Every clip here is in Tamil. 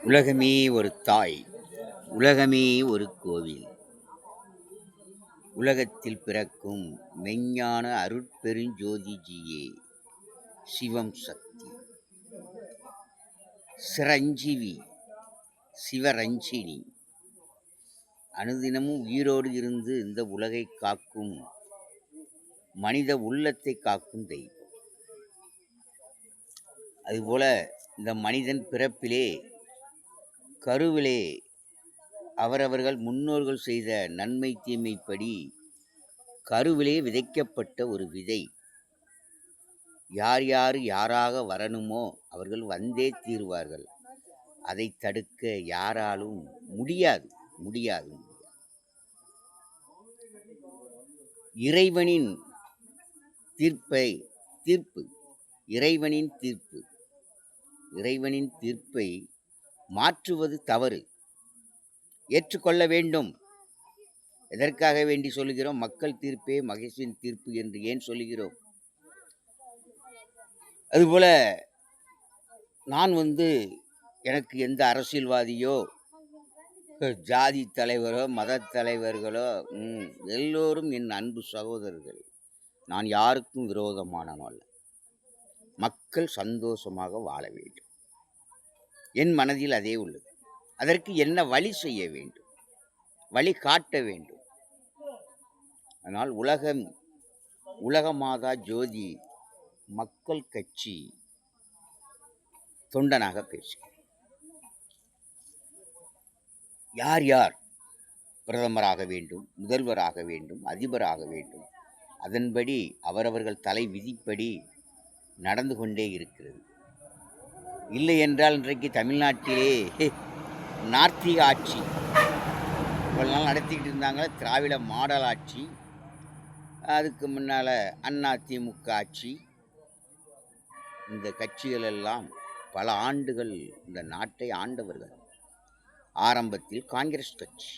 உலகமே ஒரு தாய், உலகமே ஒரு கோவில். உலகத்தில் பிறக்கும் மெஞ்ஞான அருட்பெருஞ்சோதிஜியே சிவம் சக்தி. சிரஞ்சீவி, சிவரஞ்சினி. அனுதினமும் உயிரோடு இருந்து இந்த உலகை காக்கும், மனித உள்ளத்தை காக்கும் தெய்வம். அதுபோல இந்த மனிதன் பிறப்பிலே, கருவிலே அவரவர்கள் முன்னோர்கள் செய்த நன்மை தீமைப்படி கருவிலே விதைக்கப்பட்ட ஒரு விதை. யார் யார் யாராக வரணுமோ அவர்கள் வந்தே தீர்வார்கள். அதை தடுக்க யாராலும் முடியாது முடியாது. இறைவனின் தீர்ப்பு இறைவனின் தீர்ப்பு. இறைவனின் தீர்ப்பை மாற்றுவது தவறு. ஏற்றுக்கொள்ள வேண்டும். எதற்காக வேண்டி சொல்லுகிறோம்? மக்கள் தீர்ப்பே மகேஷின் தீர்ப்பு என்று ஏன் சொல்லுகிறோம்? அதுபோல நான் எனக்கு எந்த அரசியல்வாதியோ, ஜாதி தலைவரோ, மத தலைவர்களோ, எல்லோரும் என் அன்பு சகோதரர்கள். நான் யாருக்கும் விரோதமானவன் அல்ல. மக்கள் சந்தோஷமாக வாழ வேண்டும். என் மனதில் அதே உள்ளது. அதற்கு என்ன வழி செய்ய வேண்டும்? வழி காட்ட வேண்டும். ஆனால் உலக மாதா ஜோதி மக்கள் கட்சி தொண்டனாக பேசு. யார் யார் பிரதமராக வேண்டும், முதல்வராக வேண்டும், அதிபராக வேண்டும், அதன்படி அவரவர்கள் தலை விதிப்படி நடந்து கொண்டே இருக்கிறது. இல்லை என்றால் இன்றைக்கு தமிழ்நாட்டிலே நார்த்திக ஆட்சி இவ்வளவு நாள் நடத்திக்கிட்டு இருந்தாங்க. திராவிட மாடல் ஆட்சி, அதுக்கு முன்னால் அதிமுக ஆட்சி. இந்த கட்சிகள் எல்லாம் பல ஆண்டுகள் இந்த நாட்டை ஆண்டவர்கள். ஆரம்பத்தில் காங்கிரஸ் கட்சி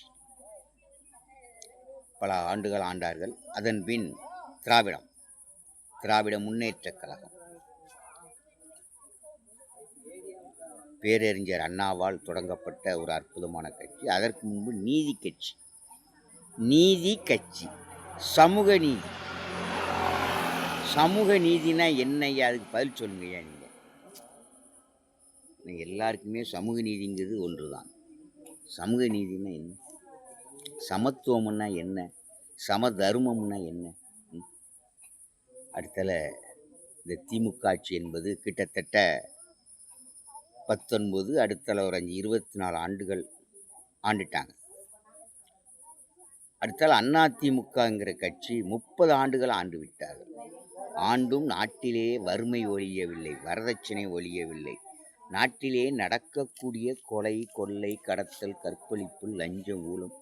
பல ஆண்டுகள் ஆண்டார்கள். அதன் பின் திராவிட முன்னேற்ற கழகம், பேரறிஞர் அண்ணாவால் தொடங்கப்பட்ட ஒரு அற்புதமான கட்சி. அதற்கு முன்பு நீதி கட்சி, சமூக நீதி. சமூக நீதினா என்னையா? அதுக்கு பதில் சொல்லுங்கய்யா. நீங்கள் எல்லாருக்குமே சமூக நீதிங்கிறது ஒன்று தான். சமூக நீதினா என்ன? சமத்துவம்னா என்ன? சம தர்மம்னா என்ன? அடுத்தல இந்த திமுக ஆட்சி என்பது கிட்டத்தட்ட 19, அடுத்தல ஒரு 24 ஆண்டுகள் ஆண்டுட்டாங்க. அடுத்தால் அதிமுகங்கிற கட்சி 30 ஆண்டுகள் ஆண்டு விட்டார்கள். ஆண்டும் நாட்டிலே வறுமை ஒழியவில்லை, வரதட்சணை ஒழியவில்லை. நாட்டிலே நடக்கக்கூடிய கொலை, கொள்ளை, கடத்தல், கற்பழிப்பு, லஞ்சம், ஊழல்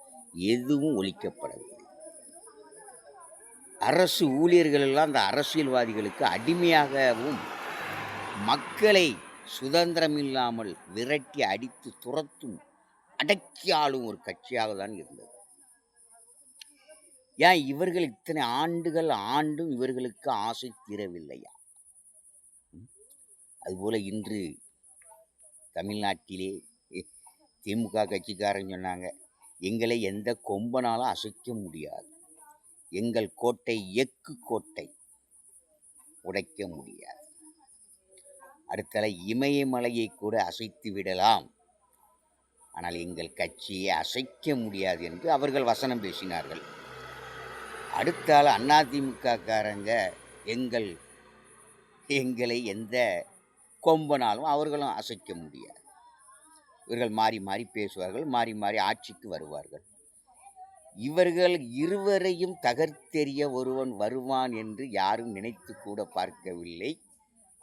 எதுவும் ஒழிக்கப்படவில்லை. அரசு ஊழியர்கள் எல்லாம் அந்த அரசியல்வாதிகளுக்கு அடிமையாகவும், மக்களை சுதந்திரம் இல்லாமல் விரட்டி அடித்து துரத்தும், அடக்கியாலும் ஒரு கட்சியாக தான் இருந்தது. ஏன் இவர்கள் இத்தனை ஆண்டுகள் ஆண்டும் இவர்களுக்கு ஆசை தீரவில்லையா? அதுபோல இன்று தமிழ்நாட்டிலே திமுக கட்சிக்காரங்க சொன்னாங்க, எங்களை எந்த கொம்பனாலும் அசைக்க முடியாது, எங்கள் கோட்டை எக்கு கோட்டை, உடைக்க முடியாது. அடுத்தல இமயமலையை கூட அசைத்து விடலாம், ஆனால் எங்கள் கட்சியை அசைக்க முடியாது என்று அவர்கள் வசனம் பேசினார்கள். அடுத்தால் அதிமுக காரங்க எங்களை எந்த கொம்பனாலும் அவர்களும் அசைக்க முடியாது. இவர்கள் மாறி மாறி பேசுவார்கள், மாறி மாறி ஆட்சிக்கு வருவார்கள். இவர்கள் இருவரையும் தகர்த்தெறிய ஒருவன் வருவான் என்று யாரும் நினைத்து கூட பார்க்கவில்லை.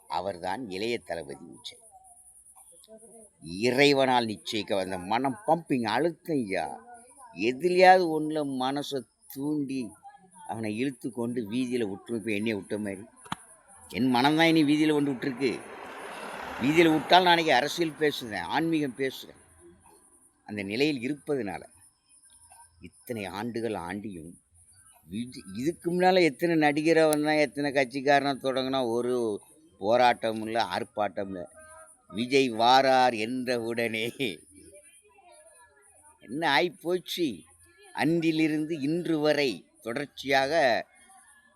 அவர்தான் இளைய தளபதி விஜய். இறைவனால் நிச்சயிக்க வந்த மனம் பம்பிங் அழுத்தையா. எதுலையாவது ஒன்றில் மனசை தூண்டி அவனை இழுத்து கொண்டு வீதியில் விட்டுரு. இப்போ என்னையை விட்ட மாதிரி என் மனம்தான் இனி வீதியில் கொண்டு விட்டுருக்கு. வீதியில் விட்டால் நாளைக்கு அரசியல் பேசுகிறேன், ஆன்மீகம் பேசுகிறேன். அந்த நிலையில் இருப்பதுனால இத்தனை ஆண்டுகள் ஆண்டியும் இதுக்கு முன்னால் எத்தனை நடிகரை வந்தால், எத்தனை கட்சிக்காரனை தொடங்கினா ஒரு போராட்டம் இல்லை, ஆர்ப்பாட்டம் இல்லை. விஜய் வாரார் என்ற உடனே என்ன ஆயிப்போச்சு? அன்றிலிருந்து இன்று வரை தொடர்ச்சியாக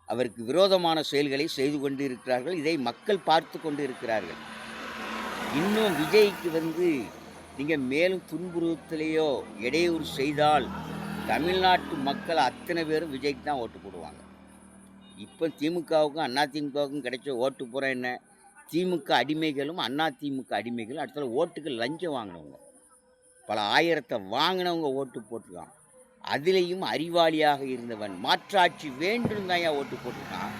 அவருக்கு விரோதமான செயல்களை செய்து கொண்டு இருக்கிறார்கள். இதை மக்கள் பார்த்து கொண்டு இருக்கிறார்கள். இன்னும் விஜய்க்கு நீங்கள் மேலும் துன்புறுத்தலையோ இடையூறு செய்தால் தமிழ்நாட்டு மக்கள் அத்தனை பேரும் விஜய்க்கு தான் ஓட்டு போடுவாங்க. இப்போ திமுகவுக்கும் அதிமுகவுக்கும் கிடைச்ச ஓட்டு பூரா என்ன? திமுக அடிமைகளும் அதிமுக அடிமைகளும் அடுத்த ஓட்டுக்கு லஞ்சம் வாங்கினவங்க, பல ஆயிரத்தை வாங்கினவங்க ஓட்டு போட்டிருக்கான். அதுலேயும் அறிவாளியாக இருந்தவன் மாற்றாட்சி வேண்டும் தான் ஓட்டு போட்டிருக்கான்.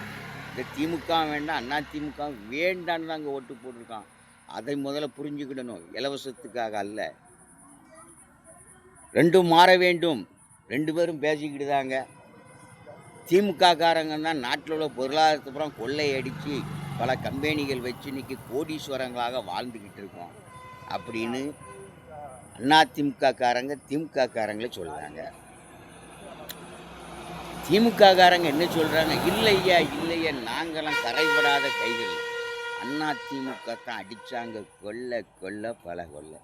இந்த திமுக வேண்டாம் அதிமுக வேண்டான்னு தாங்க ஓட்டு போட்டிருக்கான். அதை முதல்ல புரிஞ்சுக்கிடணும். இலவசத்துக்காக அல்ல. ரெண்டும் மாற வேண்டும். ரெண்டு பேரும் பேசிக்கிட்டு தாங்க. திமுக காரங்க தான் நாட்டில் உள்ள பொருளாதாரத்தை புறம் கொள்ளை அடித்து பல கம்பெனிகள் வச்சு இன்னைக்கு கோடீஸ்வரங்களாக வாழ்ந்துக்கிட்டு இருக்கோம் அப்படின்னு அதிமுக காரங்க திமுக காரங்களே சொல்கிறாங்க. திமுக காரங்க என்ன சொல்கிறாங்க? இல்லையா இல்லையா, நாங்களாம் கரைபடாத கைகள். அதிமுக தான் அடித்தாங்க கொல்ல கொல்ல பல கொல்ல.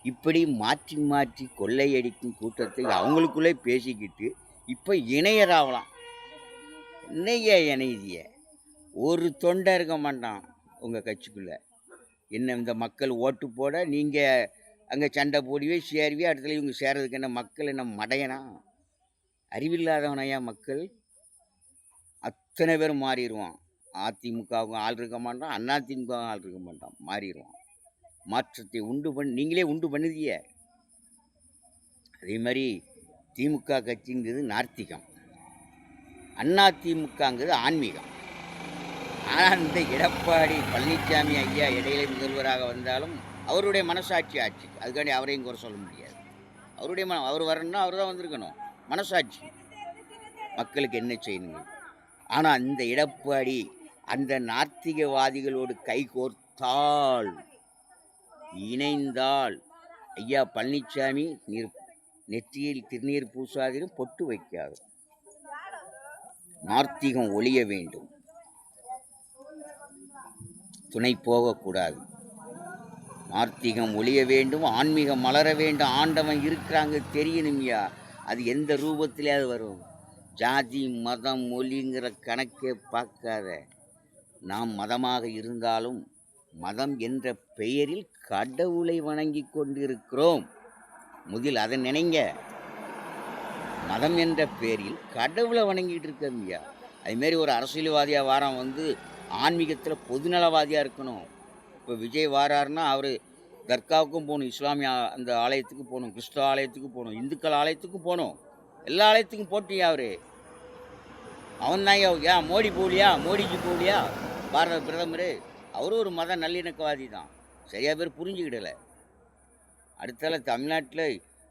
இப்படி மாற்றி மாற்றி கொள்ளையடிக்கும் கூட்டத்தை அவங்களுக்குள்ளே பேசிக்கிட்டு இப்போ இணையராகலாம். என்னையா இணையதிய? ஒரு தொண்டை இருக்க மாட்டான் உங்கள் கட்சிக்குள்ளே. என்ன இந்த மக்கள் ஓட்டு போட நீங்கள் அங்கே சண்டை போடுவே சேருவே, அடுத்த இவங்க சேர்றதுக்கு என்ன மக்கள் என்ன மடையனா? அறிவில்லாதவனையா மக்கள்? அத்தனை பேரும் மாறிடுவான். அதிமுகவுக்கும் ஆள் இருக்க மாட்டான், அதிமுகவும் ஆள் இருக்க மாட்டான், மாறிடுவான். மாற்றத்தை நீங்களே உண்டு பண்ணுதிய. அதே மாதிரி திமுக கட்சிங்கிறது நார்த்திகம், அதிமுகங்கிறது ஆன்மீகம். ஆனால் இந்த எடப்பாடி பழனிசாமி ஐயா இடையில முதல்வராக வந்தாலும் அவருடைய மனசாட்சி ஆட்சி, அதுக்காண்டி அவரையும் குறை சொல்ல முடியாது. அவருடைய அவர் வரணும்னா அவர் தான் வந்திருக்கணும். மனசாட்சி மக்களுக்கு என்ன செய்யணுங்க. ஆனால் இந்த எடப்பாடி அந்த நாத்திகவாதிகளோடு கைகோர்த்தால், இணைந்தால், ஐயா பழனிசாமி நெற்றியில் திருநீர் பூசாதிலும் பொட்டு வைக்காது. நார்த்திகம் ஒழிய வேண்டும், துணை போகக்கூடாது. நார்த்திகம் ஒழிய வேண்டும், ஆன்மீகம் மலர வேண்டும். ஆண்டவன் இருக்கிறாங்க தெரியணும்யா. அது எந்த ரூபத்திலேயாவது வரும். ஜாதி மதம் மொழிங்கிற கணக்கே பார்க்காத. நாம் மதமாக இருந்தாலும் மதம் என்ற பெயரில் கடவுளை வணங்கி கொண்டிருக்கிறோம். முதல் அதை நினைங்க. மதம் என்ற பெயரில் கடவுளை வணங்கிட்டு இருக்கோம்யா. அதுமாரி ஒரு அரசியல்வாதியாக வாரம் ஆன்மீகத்தில் பொதுநலவாதியாக இருக்கணும். இப்போ விஜய் வாராருன்னா அவர் தர்காவுக்கும் போகணும், இஸ்லாமிய அந்த ஆலயத்துக்கு போகணும், கிறிஸ்தவ ஆலயத்துக்கு போகணும், இந்துக்கள் ஆலயத்துக்கு போகணும், எல்லா ஆலயத்துக்கும் போட்டியா அவர். அவன் தான் ஏன் மோடி போகலையா? மோடிஜி போகலையா? பாரத பிரதமர் அவரும் ஒரு மத நல்லிணக்கவாதி தான். சரியாக பேர் புரிஞ்சுக்கிடலை. அடுத்தால தமிழ்நாட்டில்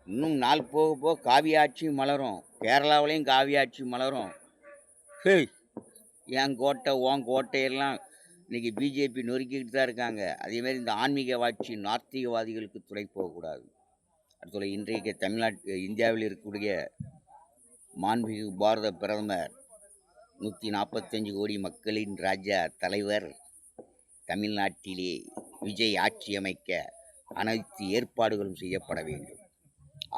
இன்னும் நாள் போக போக காவி ஆட்சி மலரும். கேரளாவிலையும் காவி ஆட்சி மலரும். என் கோட்டை ஓன் கோட்டையெல்லாம் இன்றைக்கி பிஜேபி நொறுக்கிக்கிட்டு தான் இருக்காங்க. அதேமாதிரி இந்த ஆன்மீகவாட்சி நாத்திகவாதிகளுக்கு துணை போகக்கூடாது. அடுத்த இன்றைக்கு இந்தியாவில் இருக்கக்கூடிய மாண்புமிகு பாரத பிரதமர் 145 கோடி மக்களின் ராஜா தலைவர் தமிழ்நாட்டிலே விஜய் ஆட்சி அமைக்க அனைத்து ஏற்பாடுகளும் செய்யப்பட வேண்டும்.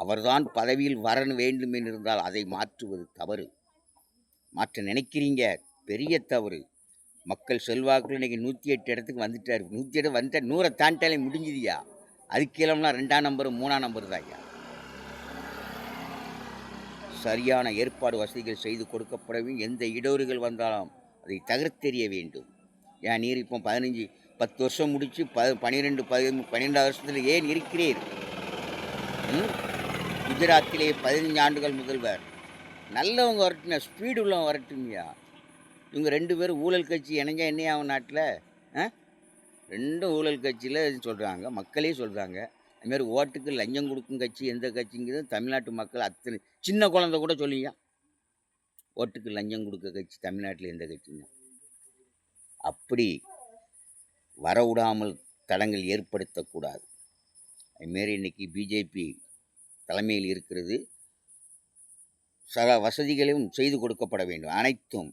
அவர்தான் பதவியில் வர வேண்டும் என்றிருந்தால் அதை மாற்றுவது தவறு. மாற்ற நினைக்கிறீங்க, பெரிய தவறு. மக்கள் செல்வாக்குள்ள இன்றைக்கி 108 இடத்துக்கு வந்துட்டார். 108 வந்துட்டா 100 தாண்டாலே முடிஞ்சுதியா? அதுக்கு கீழம்னா 2ஆம் நம்பர் 3ஆம் நம்பர் தான் ஐயா. சரியான ஏற்பாடு வசதிகள் செய்து கொடுக்கப்படவும், எந்த இடோறுகள் வந்தாலும் அதை தகர்த்தெறிய வேண்டும். ஏன் நீர் இப்போ 10 வருஷம் முடித்து 12 வருஷத்தில் ஏன் இருக்கிறீர்? குஜராத்திலே 15 ஆண்டுகள் முதல்வர். நல்லவங்க வரட்டுங்க, ஸ்பீடு உள்ளவங்க வரட்டுங்கய்யா. இவங்க 2 பேரும் ஊழல் கட்சி இணைஞ்சா என்னையா அவன் நாட்டில்? ரெண்டும் ஊழல் கட்சியில் சொல்கிறாங்க, மக்களே சொல்கிறாங்க. அதுமாரி ஓட்டுக்கு லஞ்சம் கொடுக்கும் கட்சி எந்த கட்சிங்கிறது தமிழ்நாட்டு மக்கள் அத்தனை சின்ன குழந்தை கூட சொல்லிங்க. ஓட்டுக்கு லஞ்சம் கொடுக்க கட்சி தமிழ்நாட்டில் எந்த கட்சிங்க? அப்படி வரவிடாமல் தடங்கள் ஏற்படுத்தக்கூடாது. அதுமாரி இன்றைக்கி பிஜேபி தலைமையில் இருக்கிறது. சக வசதிகளையும் செய்து கொடுக்கப்பட வேண்டும். அனைத்தும்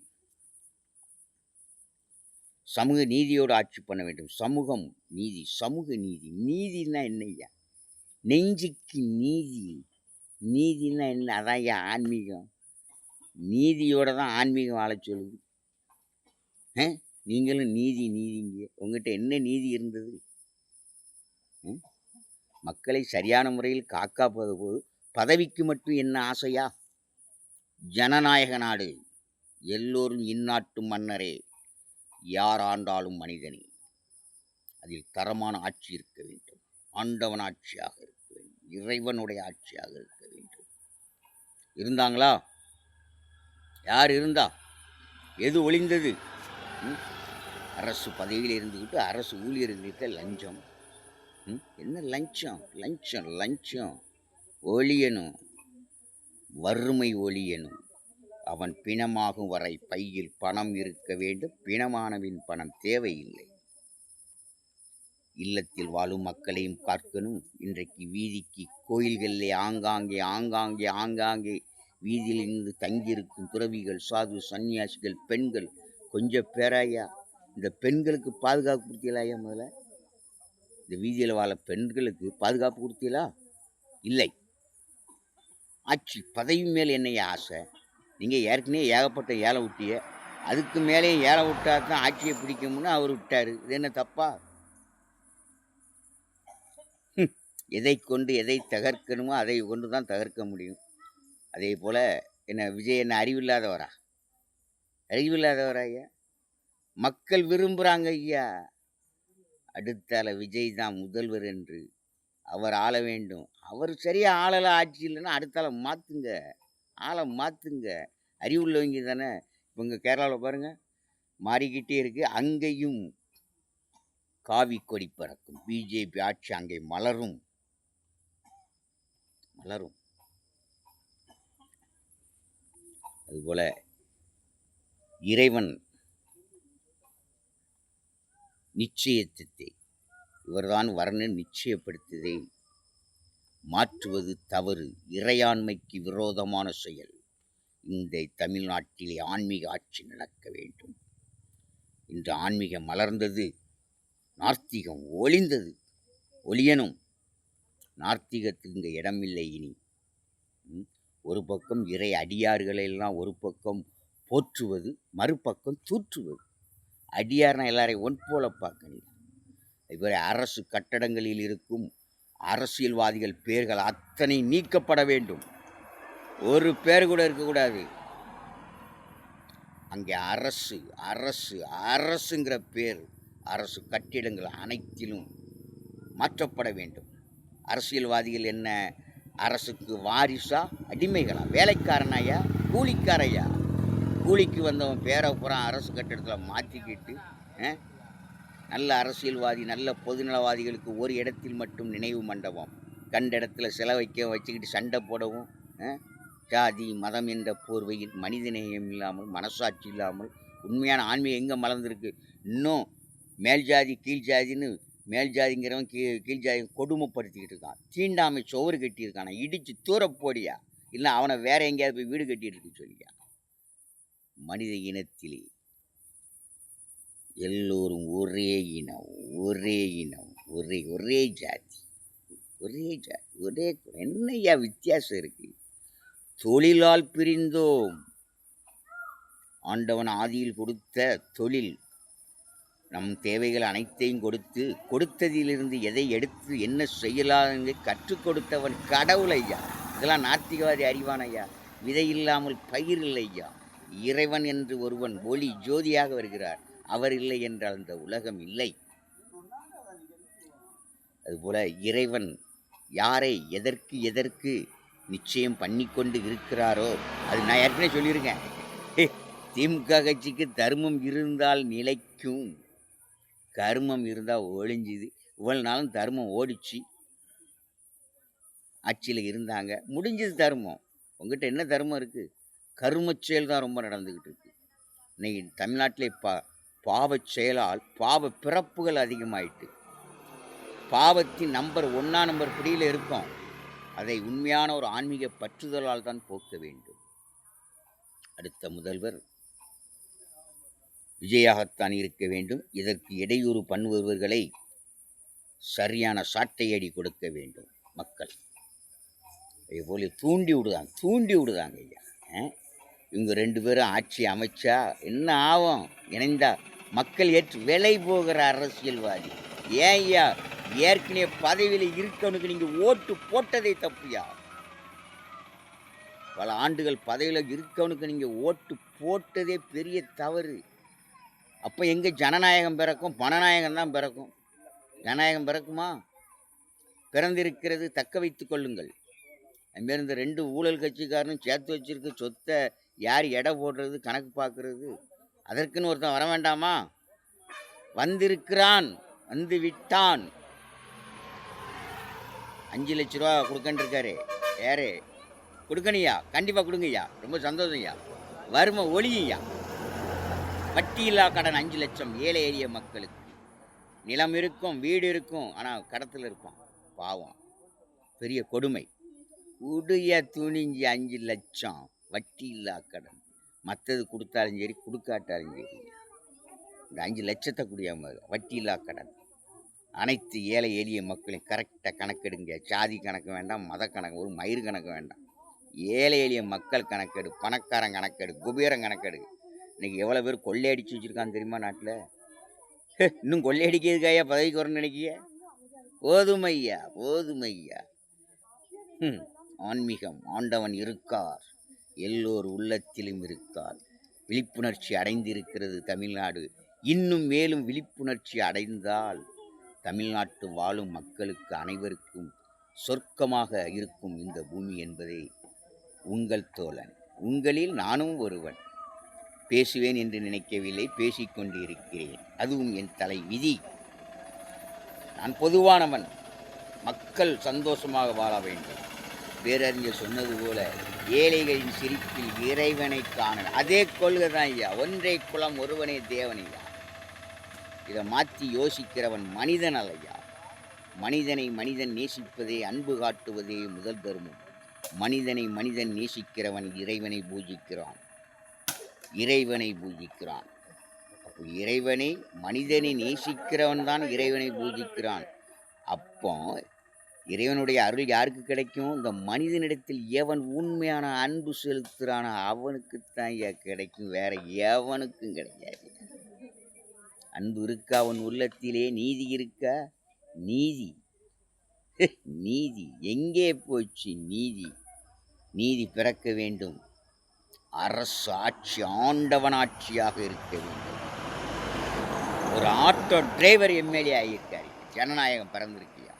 சமூக நீதியோடு ஆட்சி பண்ண வேண்டும். சமூகம் நீதி, சமூக நீதி. நீதின்னா என்னய்யா? நெஞ்சுக்கு நீதி. நீதின்னா என்ன? அதான் ஐயா ஆன்மீகம். நீதியோட தான் ஆன்மீகம் வாழச் சொல்லுது. நீங்களும் நீதி நீதிங்க. உங்ககிட்ட என்ன நீதி இருந்தது? மக்களை சரியான முறையில் காக்காப்பது போது பதவிக்கு மட்டும் என்ன ஆசையா? ஜனநாயக நாடு, எல்லோரும் இந்நாட்டு மன்னரே, யார் ஆண்டாலும் மனிதனே. அதில் தரமான ஆட்சி இருக்க வேண்டும். ஆண்டவன் ஆட்சியாக இருக்க வேண்டும். இறைவனுடைய ஆட்சியாக இருக்க வேண்டும். இருந்தாங்களா? யார் இருந்தா? எது ஒளிந்தது? அரசு பதவியில் இருந்துக்கிட்டு அரசு ஊழியர்களுக்கு லஞ்சம். என்ன லஞ்சம்? லஞ்சம் லஞ்சம் ஒழியணும். வறுமை ஒழியணும். அவன் பிணமாகும் வரை பையில் பணம் இருக்க வேண்டும். பிணமானவின் பணம் தேவையில்லை. இல்லத்தில் வாழும் மக்களையும் பார்க்கணும். இன்றைக்கு வீதிக்கு கோயில்களிலே ஆங்காங்கே ஆங்காங்கே ஆங்காங்கே வீதியில் இருந்து தங்கியிருக்கும் துறவிகள், சாது, சன்னியாசிகள், பெண்கள் கொஞ்சம் பேராயா. இந்த பெண்களுக்கு பாதுகாப்பு கொடுத்தீங்களா ஐயா? முதல்ல இந்த வீதியில் வாழ பெண்களுக்கு பாதுகாப்பு கொடுத்தீங்களா? இல்லை. ஆட்சி பதவி மேல் என்னைய ஆசை? நீங்கள் ஏற்கனவே ஏகப்பட்ட ஏழை விட்டிய, அதுக்கு மேலேயும் ஏழை விட்டா தான் ஆட்சியை பிடிக்கும்னு அவர் விட்டார். இது என்ன தப்பா? எதை கொண்டு எதை தகர்க்கணுமோ அதை கொண்டு தான் தகர்க்க முடியும். அதே போல் என்ன விஜய் என்ன அறிவில்லாதவரா? அறிவில்லாதவரா ஐயா? மக்கள் விரும்புகிறாங்க ஐயா. அடுத்தால விஜய் தான் முதல்வர் என்று அவர் ஆள வேண்டும். அவர் சரியாக ஆளலை, ஆட்சி இல்லைன்னா அடுத்தால மாற்றுங்க, ஆளை மாற்றுங்க. அறிவுள்ளவங்க தானே. இப்போ இங்கே கேரளாவில் பாருங்கள், மாறிக்கிட்டே இருக்குது. அங்கேயும் காவி கொடி பறக்கும். பிஜேபி ஆட்சி அங்கே மலரும் மலரும். அதுபோல இறைவன் நிச்சயத்தை இவர்தான் வரன்னு நிச்சயப்படுத்ததை மாற்றுவது தவறு. இறையாண்மைக்கு விரோதமான செயல். இந்த தமிழ்நாட்டிலே ஆன்மீக ஆட்சி நடக்க வேண்டும். இன்று ஆன்மீகம் மலர்ந்தது, நார்த்திகம் ஒளிந்தது. ஒளியனும். நார்த்திகத்துக்கு இங்கே இடமில்லை இனி. ஒரு பக்கம் இறை அடியார்களெல்லாம் ஒரு பக்கம் போற்றுவது, மறுபக்கம் தூற்றுவது. அடியார்னா எல்லாரையும் ஒன் போல பார்க்கணும். இவரை அரசு கட்டடங்களில் இருக்கும் அரசியல்வாதிகள் பேர்கள் அத்தனை நீக்கப்பட வேண்டும். ஒரு பேர் கூட இருக்கக்கூடாது. அங்கே அரசு அரசு அரசுங்கிற பேர் அரசு கட்டிடங்கள் அனைத்திலும் மாற்றப்பட வேண்டும். அரசியல்வாதிகள் என்ன அரசுக்கு வாரிசா, அடிமைகளா, வேலைக்காரனாயா, கூலிக்காரையா? கூலிக்கு வந்தவன் பேரை பூரா அரசு கட்டிடத்தில் மாற்றிக்கிட்டு நல்ல அரசியல்வாதி, நல்ல பொதுநலவாதிகளுக்கு ஒரு இடத்தில் மட்டும் நினைவு மண்டபம், கண்ட இடத்துல வச்சுக்கிட்டு சண்டை போடவும், ஜாதி மதம் என்ற போர்வையில் மனிதநேயம் இல்லாமல், மனசாட்சி இல்லாமல் உண்மையான ஆன்மீகம் எங்கே மலர்ந்துருக்கு? இன்னும் மேல் ஜாதி கீழ் ஜாதின்னு மேல் ஜாதிங்கிறவன் கீழ் ஜாதி கொடுமைப்படுத்திக்கிட்டு இருக்கான். தீண்டாமை சோறு கட்டியிருக்கானா? இடித்து தூர போடியா, இல்லை அவனை வேற எங்கேயாவது போய் வீடு கட்டிட்டு இருக்கு சொல்லியா? மனித இனத்திலே எல்லோரும் ஒரே இனம், ஒரே இனம், ஒரே ஒரே ஜாதி, ஒரே ஜாதி, ஒரே. என்னையா வித்தியாசம் இருக்கு? தொழிலால் பிரிந்தோம். ஆண்டவன் ஆதியில் கொடுத்த தொழில், நம் தேவைகள் அனைத்தையும் கொடுத்ததிலிருந்து எதை எடுத்து என்ன செய்யலாம் கற்றுக் கொடுத்தவன் கடவுள் ஐயா. இதெல்லாம் நாத்திகவாதி அறிவான் ஐயா. விதை இல்லாமல் பயிர் இல்லை ஐயா. இறைவன் என்று ஒருவன் ஒளி ஜோதியாக வருகிறார். அவர் இல்லை என்றால் இந்த உலகம் இல்லை. அதுபோல இறைவன் யாரை எதற்கு எதற்கு நிச்சயம் பண்ணி கொண்டு இருக்கிறாரோ, அது நான் ஏற்கனவே சொல்லியிருக்கேன். திமுக கட்சிக்கு தர்மம் இருந்தால் நிலைக்கும், கர்மம் இருந்தால் ஒழிஞ்சுது. இவ்வளவு நாளும் தர்மம் ஓடிச்சு, ஆட்சியில் இருந்தாங்க, முடிஞ்சது தர்மம். உங்ககிட்ட என்ன தர்மம் இருக்குது? கருமச் செயல் தான் ரொம்ப நடந்துக்கிட்டு இருக்கு. இன்னைக்கு தமிழ்நாட்டிலே பாவச் செயலால் பாவ பிறப்புகள் அதிகமாயிட்டு. பாவத்தின் நம்பர் 1ஆம் நம்பர் பிடியில் இருக்கும். அதை உண்மையான ஒரு ஆன்மீக பற்றுதலால் தான் போக்க வேண்டும். அடுத்த முதல்வர் விஜயாகத்தான் இருக்க வேண்டும். இதற்கு இடையூறு பண்ணுபவர்களை சரியான சாட்டையடி கொடுக்க வேண்டும் மக்கள். அதேபோல் தூண்டி விடுதாங்க ஐயா. இவங்க 2 பேரும் ஆட்சி அமைச்சா என்ன ஆகும்? இணைந்தா மக்கள் ஏற்று விலை போகிற அரசியல்வாதி. ஏன் ஐயா ஏற்கனவே பதவியில் இருக்கவனுக்கு நீங்கள் ஓட்டு போட்டதே தப்புயா. பல ஆண்டுகள் பதவியில் இருக்கவனுக்கு நீங்கள் ஓட்டு போட்டதே பெரிய தவறு. அப்போ எங்கே ஜனநாயகம் பிறக்கும்? பணநாயகம் தான் பிறக்கும். ஜனநாயகம் பிறக்குமா? பிறந்திருக்கிறது, தக்க வைத்து கொள்ளுங்கள். அதுமாரி இந்த 2 ஊழல் கட்சிக்காரனும் சேர்த்து வச்சிருக்க சொத்தை யார் எடை போடுறது, கணக்கு பார்க்கறது? அதற்குன்னு ஒருத்தன் வர வேண்டாமா? வந்திருக்கிறான், வந்து விட்டான். 5 லட்ச ரூபா கொடுக்கன்னு இருக்காரு. யாரு கொடுக்கணுயா? கண்டிப்பாக கொடுங்கய்யா, ரொம்ப சந்தோஷம் ஐயா. வறுமை ஒழியா. வட்டியில்லா கடன் 5 லட்சம் ஏழை எளிய மக்களுக்கு. நிலம் இருக்கும், வீடு இருக்கும், ஆனால் கடத்தில் இருப்பான். பாவம், பெரிய கொடுமை. உடைய துணிஞ்சி 5 லட்சம் வட்டி இல்லா கடன். மற்றது கொடுத்தாலும் சரி, கொடுக்காட்டாலும் சரி, இந்த 5 லட்சத்தை குடியாம வட்டி இல்லா கடன். அனைத்து ஏழை எளிய மக்களையும் கரெக்டாக கணக்கெடுங்க. சாதி கணக்கு வேண்டாம், மத கணக்கு, ஒரு மயிறு கணக்கு வேண்டாம். ஏழை எளிய மக்கள் கணக்கெடு, பணக்காரன் கணக்கெடு, குபேரன் கணக்கெடு. இன்னைக்கு எவ்வளோ பேர் கொள்ளையடிச்சு வச்சுருக்கான்னு தெரியுமா நாட்டில்? இன்னும் கொள்ளையடிக்கிறதுக்காயா பதவிக்கு வரணும்னு நினைக்கிய? போதுமையா, போதுமையா. ஆன்மீகம் ஆண்டவன் இருக்கார், எல்லோர் உள்ளத்திலும் இருக்கார். விழிப்புணர்ச்சி அடைந்திருக்கிறது தமிழ்நாடு. இன்னும் மேலும் விழிப்புணர்ச்சி அடைந்தால் தமிழ்நாட்டு வாழும் மக்களுக்கு அனைவருக்கும் சொர்க்கமாக இருக்கும் இந்த பூமி என்பதை உங்கள் தோழன், உங்களில் நானும் ஒருவன். பேசுவேன் என்று நினைக்கவில்லை, பேசிக்கொண்டு இருக்கிறேன். அதுவும் என் தலை விதி. நான் பொதுவானவன். மக்கள் சந்தோஷமாக வாழ வேண்டும். பேரறிஞர் சொன்னது போல ஏழைகளின் சிரிப்பில் இறைவனை காண. அதே கொள்கை தான் ஐயா. ஒன்றே குலம் ஒருவனே தேவனையா. இதை மாற்றி யோசிக்கிறவன் மனிதன் அல்லையா. மனிதனை மனிதன் நேசிப்பதே, அன்பு காட்டுவதே முதல் தர்மம். மனிதனை மனிதன் நேசிக்கிறவன் இறைவனை பூஜிக்கிறான். இறைவனை பூஜிக்கிறான். அப்போ இறைவனை, மனிதனை நேசிக்கிறவன் தான் இறைவனை பூஜிக்கிறான். அப்போ இறைவனுடைய அருள் யாருக்கு கிடைக்கும்? இந்த மனிதனிடத்தில் எவன் உண்மையான அன்பு செலுத்துகிறானோ அவனுக்குத்தான் ஐயா கிடைக்கும், வேற எவனுக்கும் கிடைக்காது. அன்பு இருக்கா அவன் உள்ளத்திலே? நீதி இருக்கா? நீதி நீதி எங்கே போச்சு? நீதி நீதி பிறக்க வேண்டும். அரசு ஆட்சி ஆண்டவனாட்சியாக இருக்க வேண்டும். ஒரு ஆட்டோ டிரைவர் எம்எல்ஏ ஆகியிருக்காரு. ஜனநாயகம் பிறந்திருக்கியா.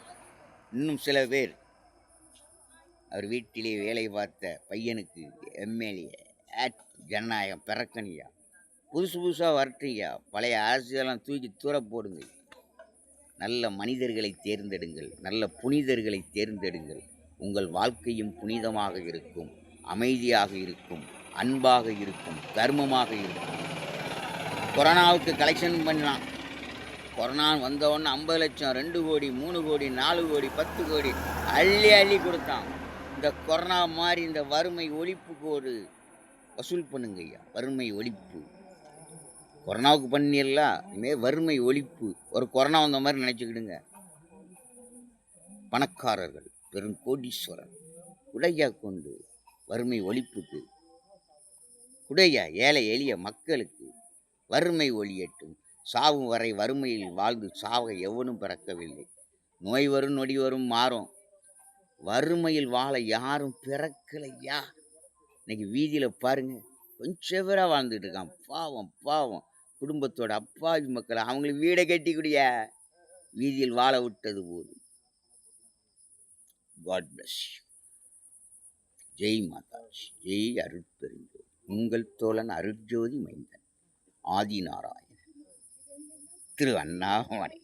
இன்னும் சில பேர் அவர் வீட்டிலே வேலை பார்த்த பையனுக்கு எம்எல்ஏ ஜனநாயகம் பிறக்கணியா. புதுசு புதுசாக வரட்டுங்கய்யா. பழைய அரசியலெல்லாம் தூக்கி தூர போடுங்க. நல்ல மனிதர்களை தேர்ந்தெடுங்கள், நல்ல புனிதர்களை தேர்ந்தெடுங்கள். உங்கள் வாழ்க்கையும் புனிதமாக இருக்கும், அமைதியாக இருக்கும், அன்பாக இருக்கும், தர்மமாக இருக்கும். கொரோனாவுக்கு கலெக்ஷன் பண்ணலாம். கொரோனா வந்தவொன்னே 50 லட்சம், 2 கோடி, 3 கோடி, 4 கோடி, 10 கோடி அள்ளி அள்ளி கொடுத்தான். இந்த கொரோனா மாதிரி இந்த வறுமை ஒழிப்புக்கு ஒரு வசூல் பண்ணுங்க ஐயா. வறுமை ஒழிப்பு கொரோனாவுக்கு பண்ணிடலாம். இனிமேல் வறுமை ஒழிப்பு. ஒரு கொரோனா வந்த மாதிரி நினச்சிக்கிடுங்க. பணக்காரர்கள், பெரும் கோடீஸ்வரன் உடையா கொண்டு வறுமை ஒழிப்புக்கு உடையா. ஏழை எளிய மக்களுக்கு வறுமை ஒழியட்டும். சாவும் வரை வறுமையில் வாழ்ந்து சாக எவனும் பிறக்கவில்லை. நோய் வரும், நொடி வரும், மாறும். வறுமையில் வாழ யாரும் பிறக்கலையா. இன்னைக்கு வீதியில் பாருங்க, கொஞ்சம் பேராக வாழ்ந்துட்டு இருக்கான். பாவம் பாவம். குடும்பத்தோட அப்பாவி மக்கள், அவங்களுக்கு வீடை கட்டி கூடிய வீதியில் வாழ விட்டது போதும். God bless you. ஜெய் மாதாஜி, ஜெய் அருட்பெருஞ்சோதி. உங்கள் தோழன் அருட்ஜோதி மைந்தன் ஆதிநாராயணன் திரு அண்ணாமலை.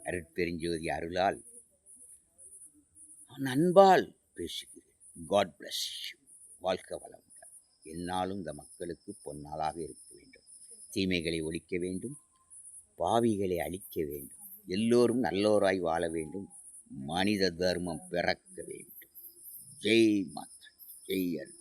அருட்பெருஞ்சோதி அருளால் அன்பால் பேசுகிறேன். God bless you. வாழ்க்க வளம். என்னாலும் இந்த மக்களுக்கு பொன்னாளாக இருக்க வேண்டும். தீமைகளை ஒழிக்க வேண்டும், பாவிகளை அழிக்க வேண்டும். எல்லோரும் நல்லோராய் வாழ வேண்டும். மனித தர்மம் பிறக்க வேண்டும். ஜெய் மாதா, ஜெய் அருள்.